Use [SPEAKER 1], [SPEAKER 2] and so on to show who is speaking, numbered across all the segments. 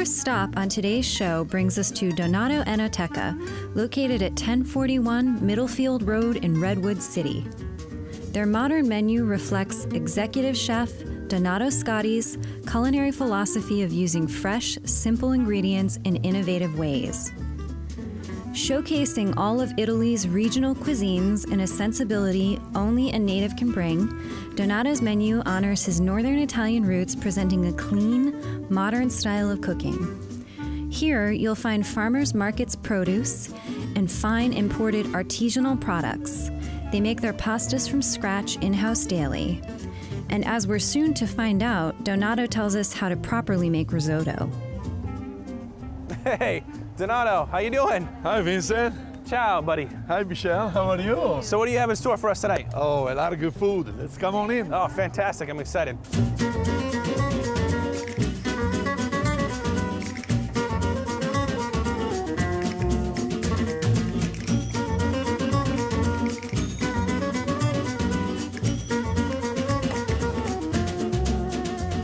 [SPEAKER 1] first stop on today's show brings us to Donato Enoteca, located at 1041 Middlefield Road in Redwood City. Their modern menu reflects executive chef Donato Scotti's culinary philosophy of using fresh, simple ingredients in innovative ways. Showcasing all of Italy's regional cuisines in a sensibility only a native can bring, Donato's menu honors his northern Italian roots, presenting a clean, modern style of cooking. Here, you'll find farmers markets produce and fine imported artisanal products. They make their pastas from scratch in-house daily. And as we're soon to find out, Donato tells us how to properly make risotto.
[SPEAKER 2] Hey, Donato, how you doing?
[SPEAKER 3] Hi, Vincent.
[SPEAKER 2] Ciao, buddy.
[SPEAKER 3] Hi, Michelle. How are you?
[SPEAKER 2] So what do you have in store for us tonight?
[SPEAKER 3] Oh, a lot of good food. Let's come on in.
[SPEAKER 2] Oh, fantastic. I'm excited.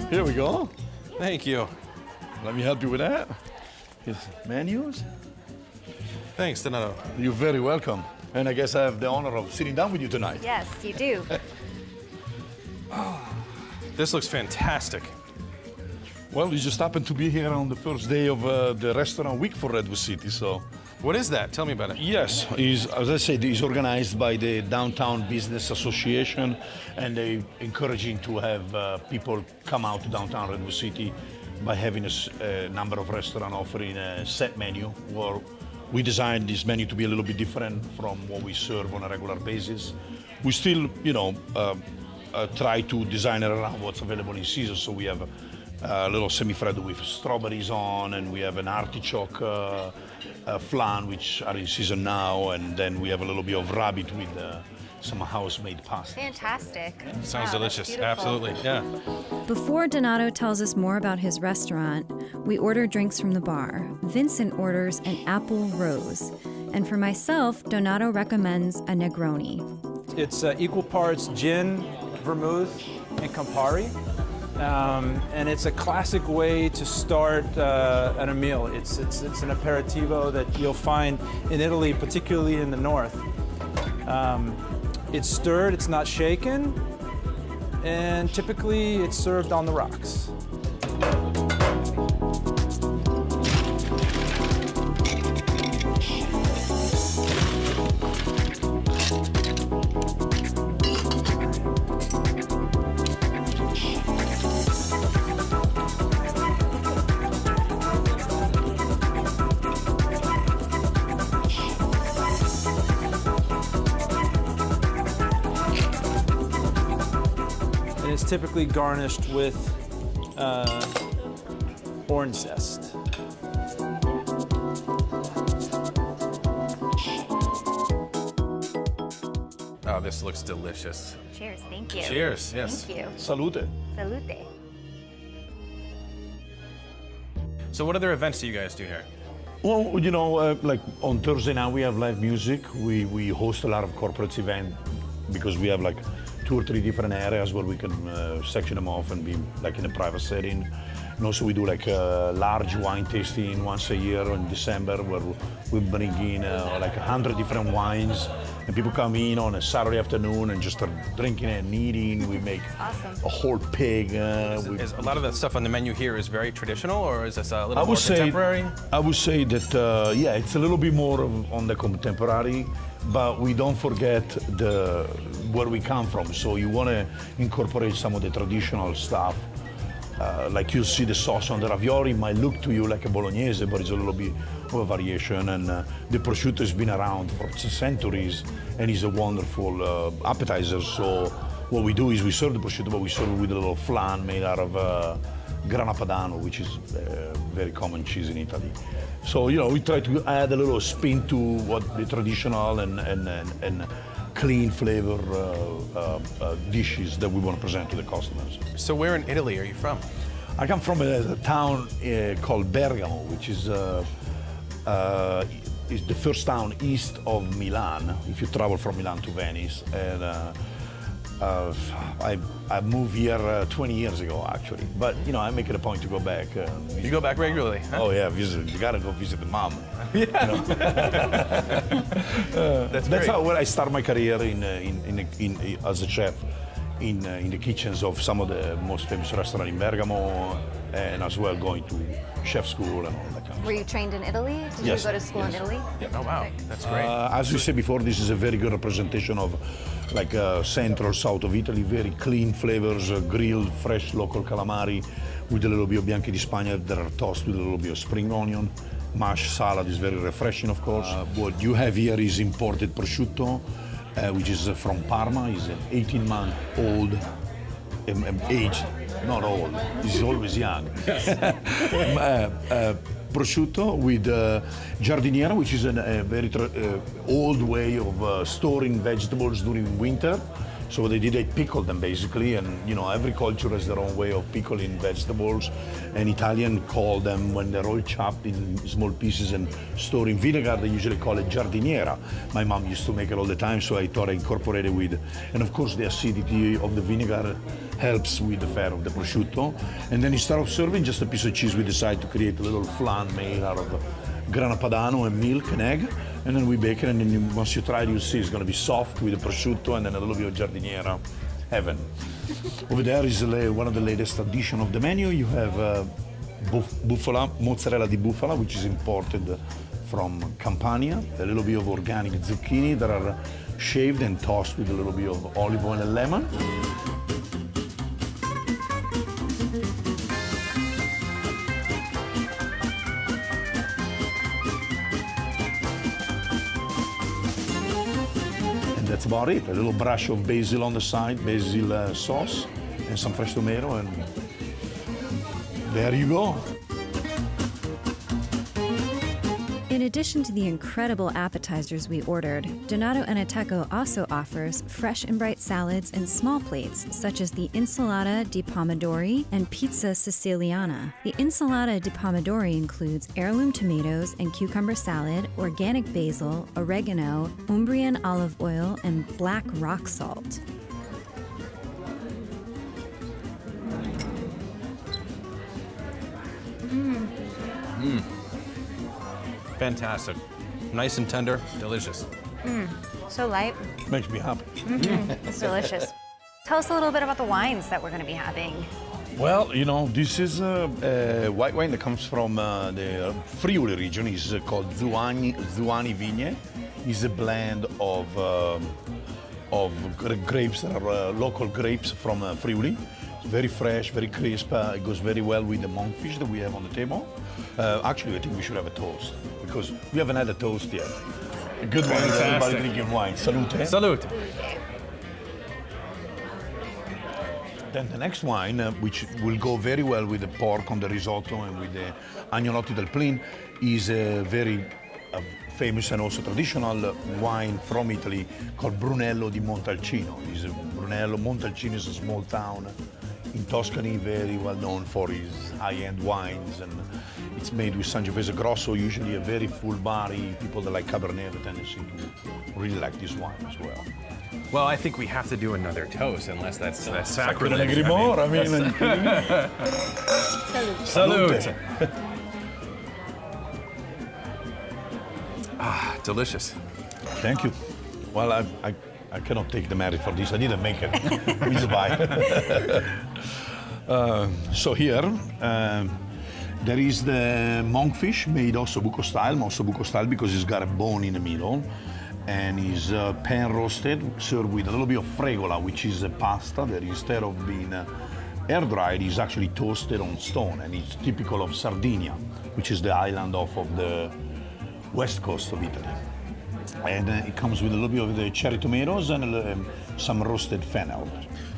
[SPEAKER 3] Here we go.
[SPEAKER 2] Thank you.
[SPEAKER 3] Let me help you with that. Here's menus.
[SPEAKER 2] Thanks, Donato.
[SPEAKER 3] You're very welcome. And I guess I have the honor of sitting down with you tonight.
[SPEAKER 1] Yes, you do.
[SPEAKER 2] This looks fantastic.
[SPEAKER 3] Well, we just happened to be here on the first day of the restaurant week for Redwood City, so.
[SPEAKER 2] What is that? Tell me about it.
[SPEAKER 3] Yes, as I said, it's organized by the Downtown Business Association, and they encouraging to have people come out to downtown Redwood City by having a number of restaurants offering a set menu, where we designed this menu to be a little bit different from what we serve on a regular basis. We still, try to design it around what's available in season, so we have a little semi-freddo with strawberries on, and we have an artichoke flan, which are in season now, and then we have a little bit of rabbit with some house-made pasta.
[SPEAKER 1] Fantastic.
[SPEAKER 2] Sounds
[SPEAKER 1] Wow,
[SPEAKER 2] delicious.
[SPEAKER 1] that's beautiful.
[SPEAKER 2] Absolutely. Yeah.
[SPEAKER 1] Before Donato tells us more about his restaurant, we order drinks from the bar. Vincent orders an apple rose. And for myself, Donato recommends a Negroni.
[SPEAKER 4] It's equal parts gin, vermouth, and Campari. And it's a classic way to start at a meal. It's an aperitivo that you'll find in Italy, particularly in the north. It's stirred, it's not shaken, and typically it's served on the rocks. It's typically garnished with orange zest.
[SPEAKER 2] Oh, this looks delicious.
[SPEAKER 1] Cheers, thank you.
[SPEAKER 2] Cheers, yes.
[SPEAKER 1] Thank you.
[SPEAKER 3] Salute.
[SPEAKER 1] Salute.
[SPEAKER 2] So what other events do you guys do here?
[SPEAKER 3] Well, like on Thursday night we have live music. We host a lot of corporate events because we have like 2 or 3 different areas where we can section them off and be like in a private setting. And also we do like a large wine tasting once a year in December where we bring in like 100 different wines, and people come in on a Saturday afternoon and just start drinking and eating. We make
[SPEAKER 1] awesome.
[SPEAKER 3] a whole pig.
[SPEAKER 2] Is a lot of the stuff on the menu here is very traditional, or is this a little more contemporary?
[SPEAKER 3] I would say that, yeah, it's a little bit more on the contemporary, but we don't forget where we come from. So you want to incorporate some of the traditional stuff. Like you see the sauce on the ravioli might look to you like a bolognese, but it's a little bit of a variation. And the prosciutto has been around for centuries and is a wonderful appetizer. So what we do is we serve the prosciutto, but we serve it with a little flan made out of grana padano, which is a very common cheese in Italy. So, we try to add a little spin to what the traditional and clean flavor dishes that we want to present to the customers.
[SPEAKER 2] So where in Italy are you from?
[SPEAKER 3] I come from a town called Bergamo, which is the first town east of Milan, if you travel from Milan to Venice. And I moved here 20 years ago, actually. But, you know, I make it a point to go back.
[SPEAKER 2] You go back regularly, huh?
[SPEAKER 3] Oh, yeah, visit. You gotta go visit the mom.
[SPEAKER 2] Yeah.
[SPEAKER 3] You know? That's how I start my career as a chef in the kitchens of some of the most famous restaurants in Bergamo, and as well going to chef school and all that kind of stuff.
[SPEAKER 5] Were you trained in Italy? Did
[SPEAKER 3] Yes,
[SPEAKER 5] you go to school in
[SPEAKER 3] yes.
[SPEAKER 5] Italy?
[SPEAKER 2] Oh, wow. That's great.
[SPEAKER 3] As we said before, this is a very good representation of like central south of Italy, very clean flavors, grilled, fresh local calamari with a little bit of bianchi di Spagna that are tossed with a little bit of spring onion. Mashed salad is very refreshing, of course. What you have here is imported prosciutto, which is from Parma. It's an 18-month-old age, not old, he's always young. Prosciutto with giardiniera, which is a very old way of storing vegetables during winter. So what they did, they pickled them basically, and you know, every culture has their own way of pickling vegetables. And Italian call them, when they're all chopped in small pieces and stored in vinegar, they usually call it giardiniera. My mom used to make it all the time, so I thought I incorporated with. And of course the acidity of the vinegar helps with the fat of the prosciutto. And then instead of serving just a piece of cheese, we decided to create a little flan made out of grana padano and milk and egg. And then we bake it, and then once you try it, you'll see it's going to be soft with the prosciutto and then a little bit of giardiniera. Heaven. Over there is one of the latest addition of the menu. You have bufala, mozzarella di bufala, which is imported from Campania. A little bit of organic zucchini that are shaved and tossed with a little bit of olive oil and lemon. That's about it. A little brush of basil on the side, basil sauce, and some fresh tomato, and there you go.
[SPEAKER 1] In addition to the incredible appetizers we ordered, Donato Enoteco also offers fresh and bright salads in small plates, such as the Insalata di Pomodori and Pizza Siciliana. The Insalata di Pomodori includes heirloom tomatoes and cucumber salad, organic basil, oregano, Umbrian olive oil, and black rock salt.
[SPEAKER 2] Fantastic. Nice and tender, delicious.
[SPEAKER 5] So light.
[SPEAKER 3] Makes me happy.
[SPEAKER 5] It's delicious. Tell us a little bit about the wines that we're going to be having.
[SPEAKER 3] Well, you know, this is a white wine that comes from the Friuli region. It's called Zuani Vigne. It's a blend of grapes that are local grapes from Friuli. It's very fresh, very crisp. It goes very well with the monkfish that we have on the table. Actually, I think we should have a toast because we haven't had a toast yet. A good one is everybody drinking wine. Salute.
[SPEAKER 2] Salute.
[SPEAKER 3] Then the next wine, which will go very well with the pork on the risotto and with the agnolotti del Plin, is a very famous and also traditional wine from Italy called Brunello di Montalcino. Montalcino is a small town in Tuscany, very well known for his high-end wines, and it's made with Sangiovese Grosso, usually a very full body. People that like Cabernet have a tendency to really like this wine as well.
[SPEAKER 2] Well, I think we have to do another toast, unless that's
[SPEAKER 3] Couldn't
[SPEAKER 2] sacrilege.
[SPEAKER 3] agree more. I mean,
[SPEAKER 2] Salute. Delicious.
[SPEAKER 3] Thank you. Well, I cannot take the merit for this. I didn't make it. Please buy. So here, there is the monkfish made ossobuco style because it's got a bone in the middle, and is pan roasted, served with a little bit of fregola, which is a pasta that instead of being air dried is actually toasted on stone, and it's typical of Sardinia, which is the island off of the west coast of Italy. And it comes with a little bit of the cherry tomatoes and some roasted fennel.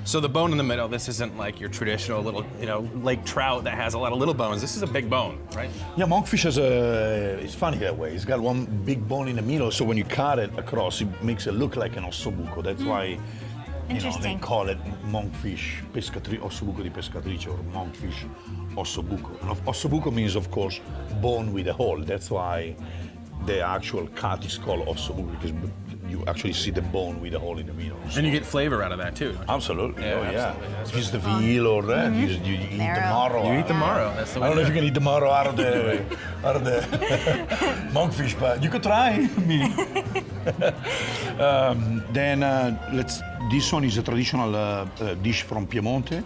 [SPEAKER 2] So the bone in the middle, this isn't like your traditional little, lake trout that has a lot of little bones. This is a big bone, right?
[SPEAKER 3] Yeah, monkfish it's funny that way. It's got one big bone in the middle, so when you cut it across, it makes it look like an ossobuco. That's why they call it monkfish ossobuco di pescatrice, or monkfish ossobuco. And ossobuco means, of course, bone with a hole. That's why the actual cut is called ossobuco, because you actually see the bone with the hole in the middle. So.
[SPEAKER 2] And you get flavor out of that too.
[SPEAKER 3] Absolutely.
[SPEAKER 2] Yeah,
[SPEAKER 3] Oh,
[SPEAKER 2] absolutely.
[SPEAKER 3] yeah.
[SPEAKER 2] That's
[SPEAKER 3] If it's the veal or that, you eat the marrow.
[SPEAKER 2] You eat the marrow. That's the way
[SPEAKER 3] I don't know
[SPEAKER 2] to
[SPEAKER 3] if you can eat the marrow out of the monkfish, but you could try. This one is a traditional dish from Piemonte,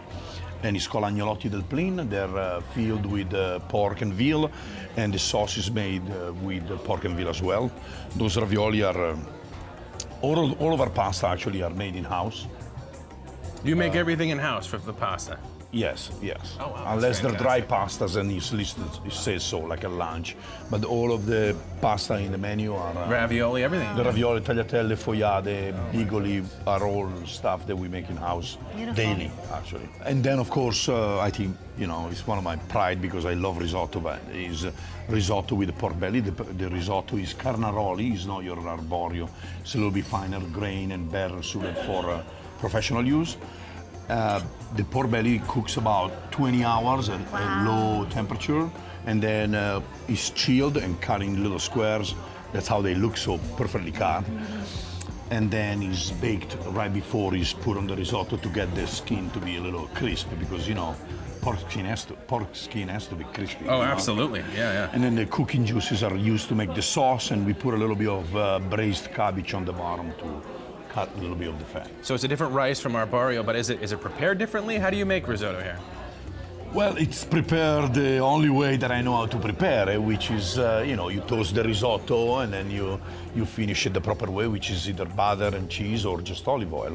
[SPEAKER 3] and it's called agnolotti del Plin. They're filled with pork and veal, and the sauce is made with pork and veal as well. Those ravioli are, all of our pasta actually are made in-house.
[SPEAKER 2] You make everything in-house for the pasta?
[SPEAKER 3] Yes, yes.
[SPEAKER 2] Oh, wow,
[SPEAKER 3] Unless
[SPEAKER 2] that's
[SPEAKER 3] they're dry pastas and it's listed, it says so, like a lunch. But all of the pasta in the menu are...
[SPEAKER 2] Ravioli, everything?
[SPEAKER 3] The ravioli, tagliatelle, fogliate, bigoli are all stuff that we make in-house daily, actually. And then, of course, I think, it's one of my pride because I love risotto, but is risotto with the pork belly. The risotto is carnaroli, it's not your arborio. It's a little bit finer grain and better suited for professional use. The pork belly cooks about 20 hours at low temperature, and then it's chilled and cut in little squares. That's how they look, so perfectly cut. And then it's baked right before it's put on the risotto to get the skin to be a little crisp, because pork skin has to be crispy.
[SPEAKER 2] Oh, absolutely. Yeah.
[SPEAKER 3] And then the cooking juices are used to make the sauce, and we put a little bit of braised cabbage on the bottom to cut a little bit of the fat.
[SPEAKER 2] So it's a different rice from arborio, but is it prepared differently? How do you make risotto here?
[SPEAKER 3] Well, it's prepared the only way that I know how to prepare it, which is, you toast the risotto and then you finish it the proper way, which is either butter and cheese or just olive oil.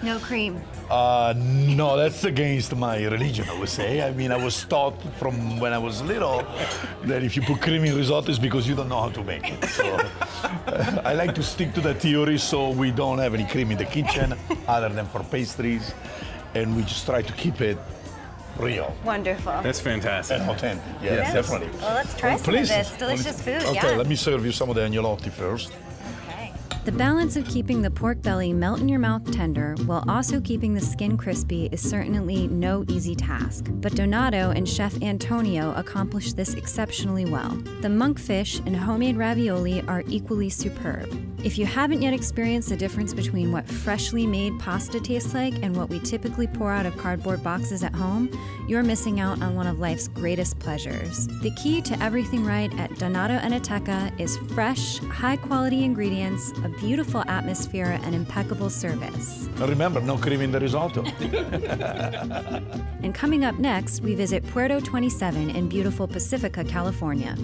[SPEAKER 5] No cream.
[SPEAKER 3] No, that's against my religion, I would say. I was taught from when I was little that if you put cream in risotto, it's because you don't know how to make it. So I like to stick to the theory, so we don't have any cream in the kitchen other than for pastries, and we just try to keep it real.
[SPEAKER 5] Wonderful.
[SPEAKER 2] That's fantastic.
[SPEAKER 3] And authentic, yes, definitely.
[SPEAKER 5] Well, let's try some of this delicious food.
[SPEAKER 3] Okay, let me serve you some of the agnolotti first.
[SPEAKER 5] Okay.
[SPEAKER 1] The balance of keeping the pork belly melt in your mouth tender while also keeping the skin crispy is certainly no easy task. But Donato and Chef Antonio accomplished this exceptionally well. The monkfish and homemade ravioli are equally superb. If you haven't yet experienced the difference between what freshly made pasta tastes like and what we typically pour out of cardboard boxes at home, you're missing out on one of life's greatest pleasures. The key to everything right at Donato Enoteca is fresh, high-quality ingredients, a beautiful atmosphere, and impeccable service.
[SPEAKER 3] Remember, no cream in the risotto.
[SPEAKER 1] And coming up next, we visit Puerto 27 in beautiful Pacifica, California.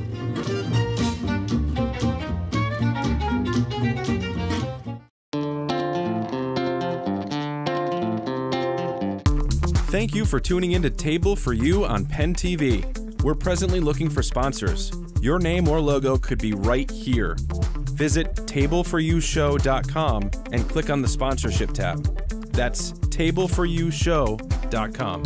[SPEAKER 6] Thank you for tuning in to Table for You on Penn TV. We're presently looking for sponsors. Your name or logo could be right here. Visit tableforyoushow.com and click on the sponsorship tab. That's tableforyoushow.com.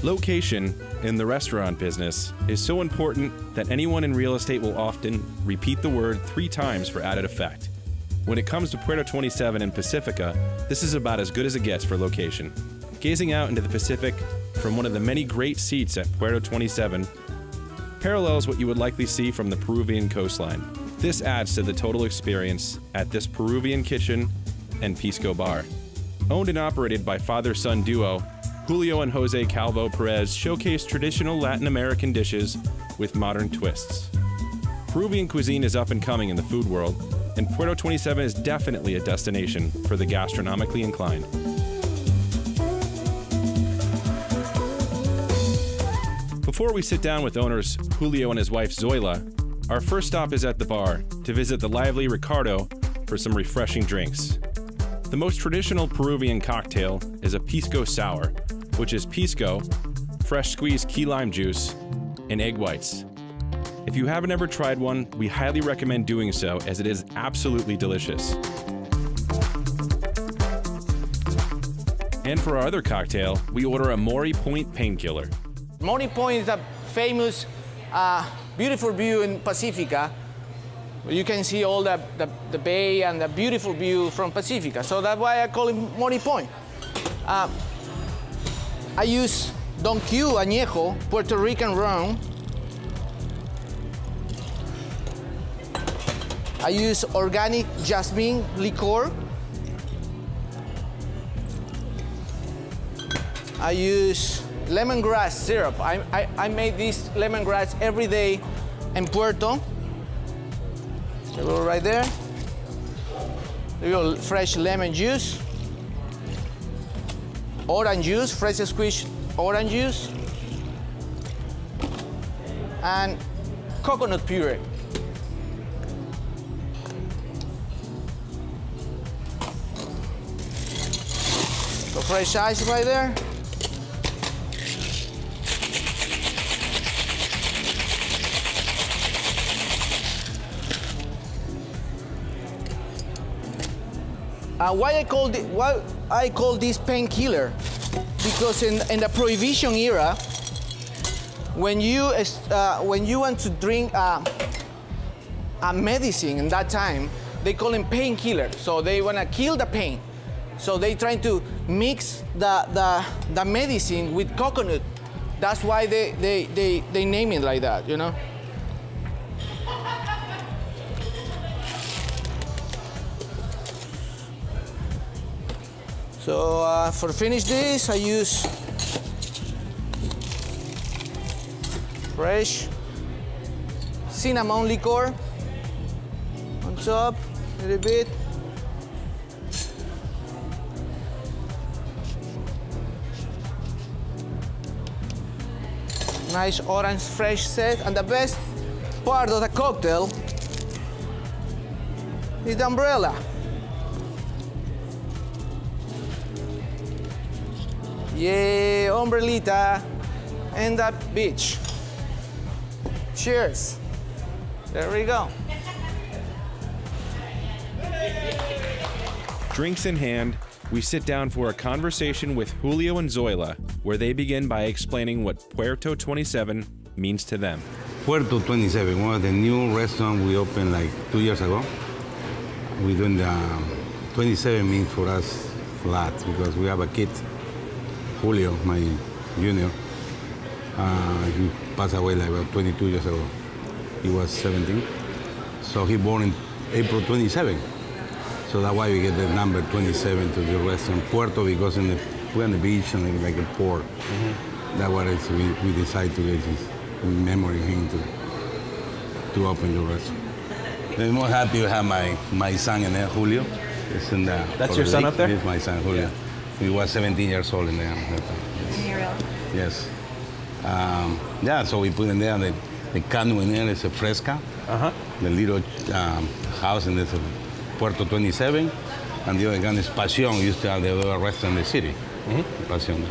[SPEAKER 6] Location in the restaurant business is so important that anyone in real estate will often repeat the word 3 times for added effect. When it comes to Puerto 27 and Pacifica, this is about as good as it gets for location. Gazing out into the Pacific from one of the many great seats at Puerto 27 parallels what you would likely see from the Peruvian coastline. This adds to the total experience at this Peruvian kitchen and Pisco bar. Owned and operated by father-son duo, Julio and Jose Calvo Perez showcase traditional Latin American dishes with modern twists. Peruvian cuisine is up and coming in the food world, and Puerto 27 is definitely a destination for the gastronomically inclined. Before we sit down with owners Julio and his wife Zoila, our first stop is at the bar to visit the lively Ricardo for some refreshing drinks. The most traditional Peruvian cocktail is a pisco sour, which is pisco, fresh squeezed key lime juice, and egg whites. If you haven't ever tried one, we highly recommend doing so, as it is absolutely delicious. And for our other cocktail, we order a Maury Point painkiller.
[SPEAKER 7] Maury Point is a famous, beautiful view in Pacifica. You can see all the bay and the beautiful view from Pacifica. So that's why I call it Maury Point. I use Don Q Añejo, Puerto Rican rum. I use organic jasmine liqueur. I use lemongrass syrup. I made this lemongrass every day in Puerto. A little right there. A little fresh lemon juice. Orange juice, fresh squeezed orange juice. And coconut puree. So fresh ice right there. Why I call this painkiller? Because in the Prohibition era, when you want to drink a medicine in that time, they call them painkiller. So they want to kill the pain. So they try to mix the medicine with coconut. That's why they name it like that, you know? So for finish this, I use fresh cinnamon liqueur on top, a little bit. Nice orange fresh set, and the best part of the cocktail is the umbrella. Yeah, umbrellita and that beach. Cheers. There we go.
[SPEAKER 6] Drinks in hand, we sit down for a conversation with Julio and Zoila, where they begin by explaining what Puerto 27 means to them.
[SPEAKER 8] Puerto 27, one of the new restaurants we opened like 2 years ago. We're doing the 27 means for us flat because we have a kid, Julio, my junior. He passed away like about 22 years ago. He was 17. So he born in April 27. So that's why we get the number 27 to the restaurant. Puerto because we're on the beach and like a port. Mm-hmm. That's what it's, we decided to get this memory him to open the restaurant. I'm more happy to have my son in there, Julio. It's in the
[SPEAKER 2] That's your son up there?
[SPEAKER 8] He's my son, Julio. Yeah. He was 17 years old in there at that time. Yes. Yeah, so we put in there the canoe in there is a Fresca. Uh-huh. The little house in this Puerto 27. And the other gun is Pasión. We used to have the other restaurant in the city. Mm-hmm. Pasión.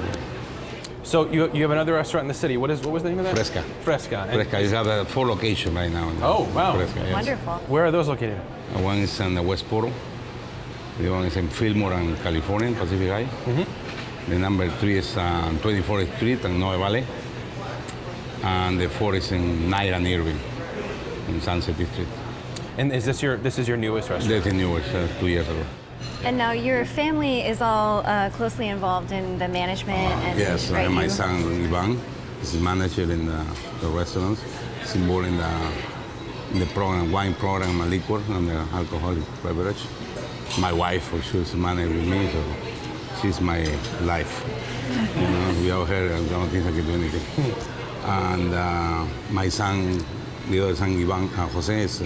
[SPEAKER 2] So you have another restaurant in the city. What was the name of that?
[SPEAKER 8] Fresca.
[SPEAKER 2] Fresca.
[SPEAKER 8] Fresca. You have 4 locations right now.
[SPEAKER 2] Oh, wow.
[SPEAKER 8] Fresca, yes.
[SPEAKER 5] Wonderful.
[SPEAKER 2] Where are those located?
[SPEAKER 8] One is in the West Portal. The one is in Fillmore and California, Pacific High. Mm-hmm. The number 3 is on 24th Street and Noe Valley. And the 4 is in Night and Irving, in Sunset District.
[SPEAKER 2] And this is your newest restaurant?
[SPEAKER 8] That's the newest, 2 years ago.
[SPEAKER 5] And now your family is all closely involved in the management and
[SPEAKER 8] yes,
[SPEAKER 5] right,
[SPEAKER 8] my son Ivan is manager in the restaurants. He's involved in the program, wine program and liquor and the alcoholic beverage. My wife, for sure, is manager with me, so she's my life. You know, without her, I don't think I can do anything. And my son, the other son, Ivan, Jose, is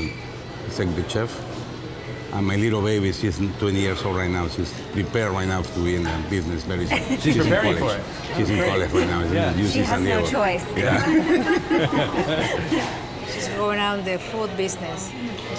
[SPEAKER 8] executive chef. And my little baby, she's 20 years old right now. She's prepared right now to be in the business very soon.
[SPEAKER 2] She's preparing for it.
[SPEAKER 8] She's in college right now.
[SPEAKER 2] Yeah.
[SPEAKER 5] She has no choice.
[SPEAKER 8] Yeah.
[SPEAKER 9] She's going out in the food business.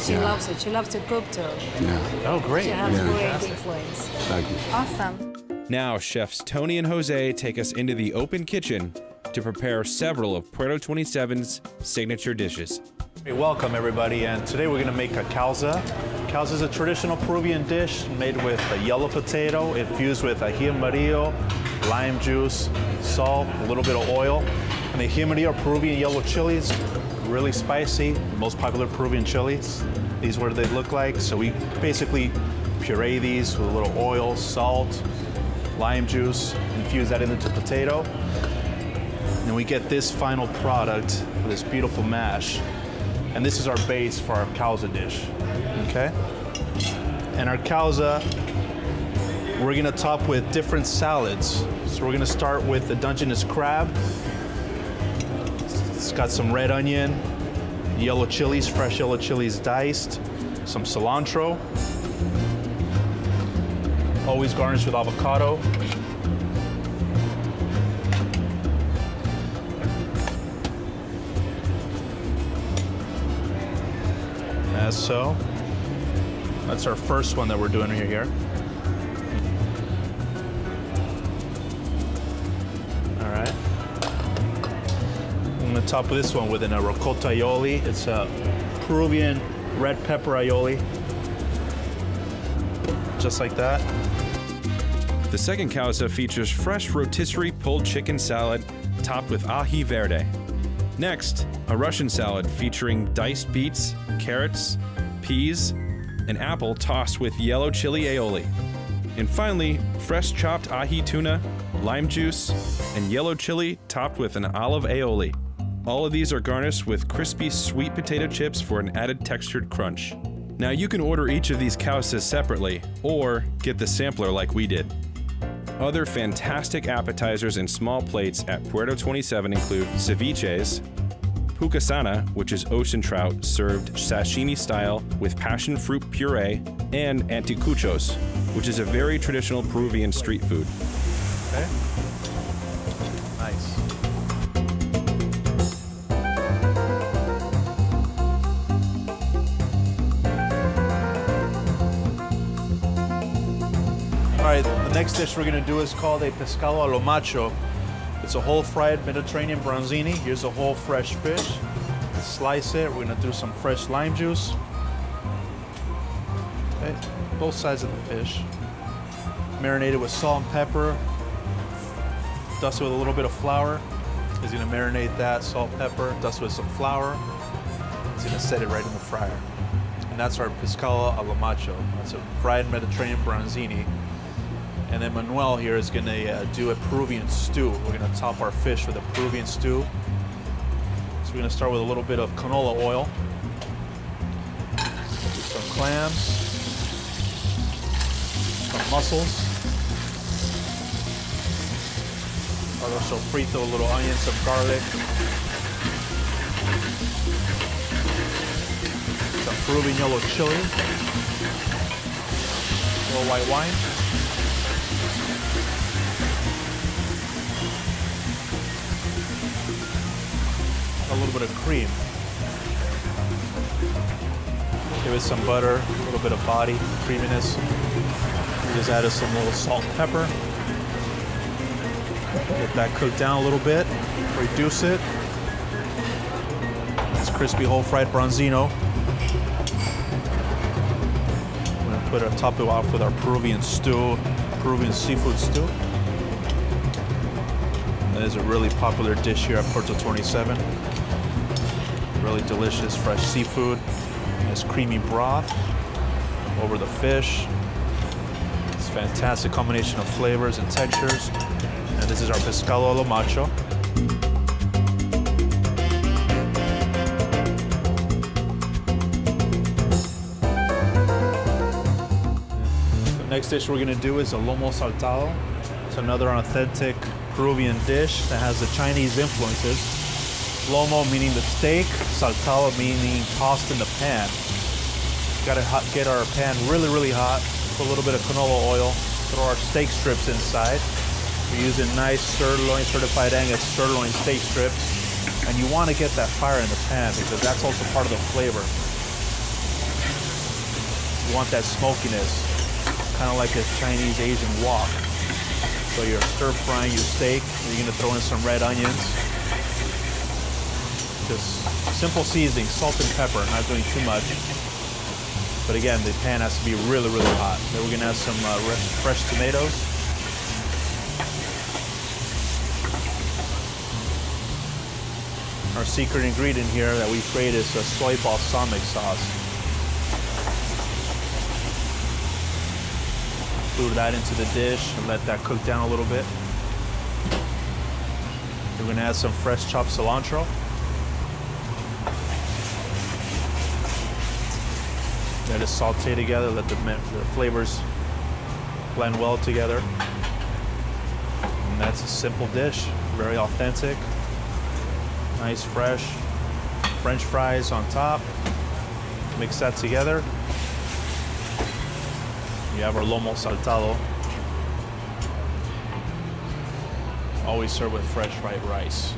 [SPEAKER 9] She loves it. She loves to cook too.
[SPEAKER 8] Yeah.
[SPEAKER 2] Oh, great.
[SPEAKER 9] She has great influence.
[SPEAKER 8] Thank you.
[SPEAKER 5] Awesome.
[SPEAKER 6] Now, chefs Tony and Jose take us into the open kitchen to prepare several of Puerto 27's signature dishes.
[SPEAKER 10] Hey, welcome everybody, and today we're going to make a calza. Calza is a traditional Peruvian dish made with a yellow potato, infused with ají amarillo, lime juice, salt, a little bit of oil. And the ají amarillo are Peruvian yellow chilies, really spicy, the most popular Peruvian chilies. These are what they look like. So we basically puree these with a little oil, salt, lime juice, infuse that into potato. And we get this final product, this beautiful mash. And this is our base for our causa dish, okay? And our causa, we're gonna top with different salads. So we're gonna start with the Dungeness crab. It's got some red onion, yellow chilies, fresh yellow chilies diced, some cilantro. Always garnished with avocado. As so. That's our first one that we're doing here. All right. I'm gonna top this one with a ricotta aioli. It's a Peruvian red pepper aioli. Just like that.
[SPEAKER 6] The second causa features fresh rotisserie pulled chicken salad topped with ají verde. Next, a Russian salad featuring diced beets, carrots, peas, and apple tossed with yellow chili aioli. And finally, fresh chopped ají tuna, lime juice, and yellow chili topped with an olive aioli. All of these are garnished with crispy sweet potato chips for an added textured crunch. Now you can order each of these causas separately or get the sampler like we did. Other fantastic appetizers and small plates at Puerto 27 include ceviches, pucasana, which is ocean trout served sashimi style with passion fruit puree, and anticuchos, which is a very traditional Peruvian street food.
[SPEAKER 10] Okay. Nice. All right, the next dish we're gonna do is called a pescado a lo macho. It's a whole fried Mediterranean bronzini. Here's a whole fresh fish. Slice it. We're gonna do some fresh lime juice. Okay, both sides of the fish. Marinated with salt and pepper. Dust it with a little bit of flour. He's gonna marinate that, salt, pepper, dust with some flour. He's gonna set it right in the fryer. And that's our pescado a lo macho. That's a fried Mediterranean bronzini. And then Manuel here is gonna do a Peruvian stew. We're gonna top our fish with a Peruvian stew. So we're gonna start with a little bit of canola oil. Some clams. Some mussels. Also frito, a little onion, some garlic. Some Peruvian yellow chili. A little white wine. A little bit of cream. Give it some butter, a little bit of body, creaminess. We just added some little salt and pepper. Get that cooked down a little bit. Reduce it. It's crispy whole fried bronzino. We're gonna top it off with our Peruvian stew, Peruvian seafood stew. That is a really popular dish here at Puerto 27. Really delicious fresh seafood. Nice creamy broth over the fish. It's a fantastic combination of flavors and textures. And this is our pescado a lo macho. The next dish we're gonna do is a lomo saltado. It's another authentic Peruvian dish that has the Chinese influences. Lomo meaning the steak, saltado meaning tossed in the pan. Gotta get our pan really, really hot. Put a little bit of canola oil. Throw our steak strips inside. We're using nice sirloin, certified Angus sirloin steak strips. And you want to get that fire in the pan because that's also part of the flavor. You want that smokiness, kind of like a Chinese Asian wok. So you're stir frying your steak. You're gonna throw in some red onions. Just simple seasoning, salt and pepper, not doing too much. But again, the pan has to be really, really hot. Then we're gonna add some fresh tomatoes. Our secret ingredient here that we create is a soy balsamic sauce. Include that into the dish and let that cook down a little bit. We're gonna add some fresh chopped cilantro. Let it saute together, let the flavors blend well together. And that's a simple dish, very authentic. Nice, fresh French fries on top. Mix that together. We have our lomo saltado. Always served with fresh fried rice. A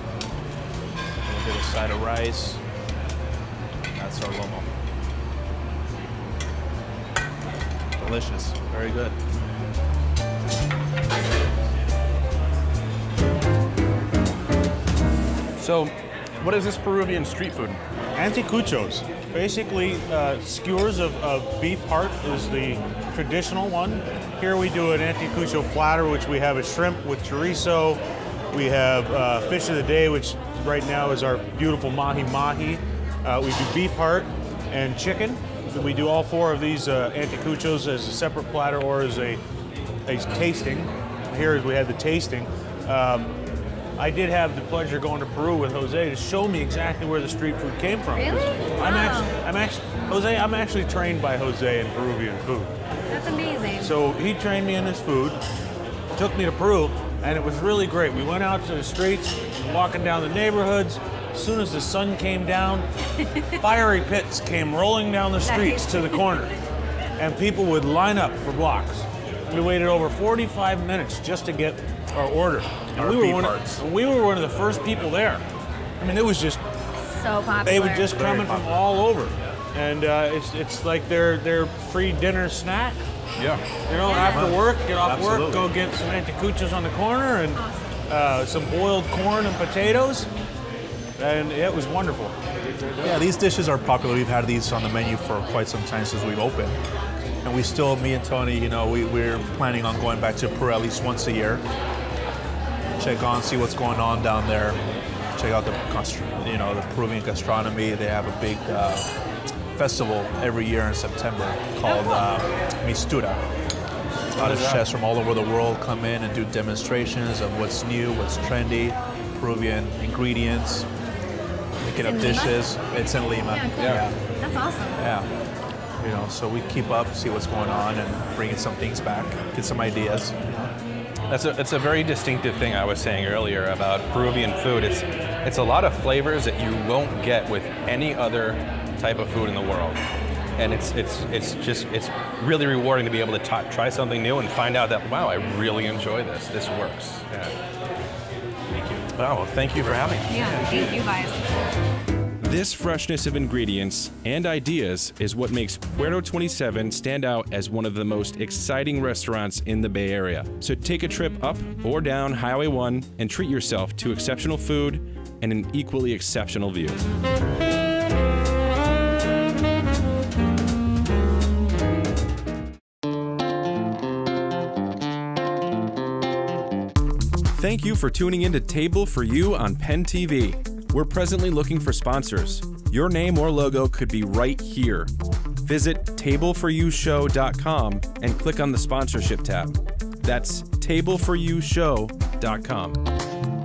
[SPEAKER 10] little bit of side of rice. That's our lomo. Delicious, very good.
[SPEAKER 2] So, what is this Peruvian street food?
[SPEAKER 11] Anticuchos. Basically, skewers of beef heart is the traditional one. Here we do an anticucho platter, which we have a shrimp with chorizo. We have fish of the day, which right now is our beautiful mahi-mahi. We do beef heart and chicken. So we do all four of these anticuchos as a separate platter or as a tasting. Here we had the tasting. I did have the pleasure going to Peru with Jose to show me exactly where the street food came from.
[SPEAKER 5] Really?
[SPEAKER 11] I'm actually trained by Jose in Peruvian food.
[SPEAKER 5] That's amazing.
[SPEAKER 11] So he trained me in this food, took me to Peru, and it was really great. We went out to the streets, walking down the neighborhoods. As soon as the sun came down, fiery pits came rolling down the streets to the corner, and people would line up for blocks. We waited over 45 minutes just to get our order. And we were one of the first people there. I mean, it was just
[SPEAKER 5] so popular.
[SPEAKER 11] They would just coming from all over, and it's like their free dinner snack.
[SPEAKER 2] Yeah.
[SPEAKER 11] You know, after work, get off work, go get some anticuchos on the corner and some boiled corn and potatoes, and it was wonderful.
[SPEAKER 10] Yeah, these dishes are popular. We've had these on the menu for quite some time since we've opened. And we still, me and Tony, you know, we're planning on going back to Peru at least once a year. Check on, see what's going on down there. Check out the Peruvian gastronomy. They have a big festival every year in September called Mistura. A lot of chefs from all over the world come in and do demonstrations of what's new, what's trendy, Peruvian ingredients, making up dishes. It's in Lima.
[SPEAKER 5] Yeah, cool.
[SPEAKER 10] Yeah.
[SPEAKER 5] That's awesome.
[SPEAKER 10] Yeah. You know, so we keep up, see what's going on, and bringing some things back, get some ideas.
[SPEAKER 2] It's a very distinctive thing I was saying earlier about Peruvian food. It's a lot of flavors that you won't get with any other type of food in the world, and it's really rewarding to be able to try something new and find out that, wow, I really enjoy this. This works. Yeah. Thank you. Oh, well, thank you for having me.
[SPEAKER 5] Yeah, thank you guys.
[SPEAKER 6] This freshness of ingredients and ideas is what makes Puerto 27 stand out as one of the most exciting restaurants in the Bay Area. So take a trip up or down Highway 1 and treat yourself to exceptional food and an equally exceptional view. Thank you for tuning in to Table for You on Penn TV. We're presently looking for sponsors. Your name or logo could be right here. Visit tableforyoushow.com and click on the sponsorship tab. That's tableforyoushow.com.